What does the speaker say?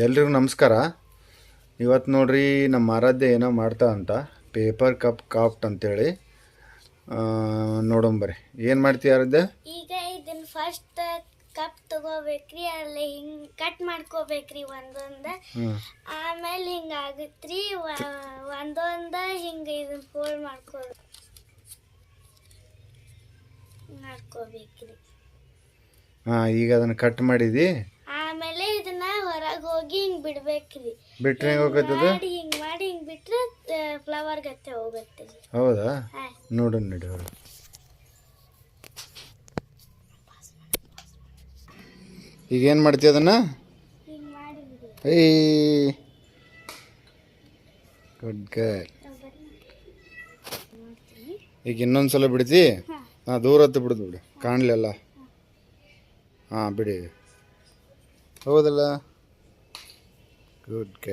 ಎಲ್ರಿಗೂ ನಮಸ್ಕಾರ. ಇವತ್ತು ನೋಡ್ರಿ ನಮ್ಮ ಆರಾಧ್ಯ ಏನೋ ಮಾಡ್ತಾ ಅಂತ ಪೇಪರ್ ಕಪ್ ಕ್ರಾಫ್ಟ್ ಅಂತೇಳಿ ನೋಡೋಂಬರ್ರಿ. ಏನು ಮಾಡ್ತೀಯ ಆರಾಧ್ಯ? ಈಗ ಇದನ್ನ ಫಸ್ಟ್ ಕಪ್ ತಗೋಬೇಕ್ರಿ, ಅಲ್ಲಿ ಹಿಂಗೆ ಕಟ್ ಮಾಡ್ಕೋಬೇಕ್ರಿ ಒಂದೊಂದು. ಆಮೇಲೆ ಹಿಂಗೆ ಆಗುತ್ರಿ, ಒಂದೊಂದು ಹಿಂಗೆ ಇದನ್ನ ಫೋಲ್ಡ್ ಮಾಡ್ಕೋಬೇಕ್ರಿ. ಹಾಂ, ಈಗ ಅದನ್ನು ಕಟ್ ಮಾಡಿದಿ. ಆಮೇಲೆ ಇದನ್ನ ಹೊರಗೆ ಹೋಗಿ ಹಿಂಗೆ ಬಿಡ್ಬೇಕ್ರಿ. ಬಿಟ್ರೆ ಹೆಂಗೆ ಹೋಗತ್ತದ? ಹಿಂಗೆ ಮಾಡಿ ಹಿಂಗೆ ಬಿಟ್ರೆ ಫ್ಲವರ್ ಗತ್ತೆ ಹೋಗುತ್ತೆ. ಹೌದಾ? ನೋಡೋಣ ನಡಿ ಅವ್ರು. ಈಗ ಏನು ಮಾಡ್ತೀಯ ಅದನ್ನು? ಹಿಂಗೆ ಮಾಡಿ ಏಯ್, ಗುಡ್ ಗರ್ಲ್. ಈಗ ಇನ್ನೊಂದು ಸಲ ಬಿಡ್ತಿ? ಹಾಂ, ದೂರ ಹತ್ತು ಬಿಡುದು ಬಿಡು, ಕಾಣಲಿಲ್ಲ. ಹಾಂ, ಬಿಡಿ. ಹೌದಲ್ಲ, ಗುಡ್ ಗರ್ಲ್.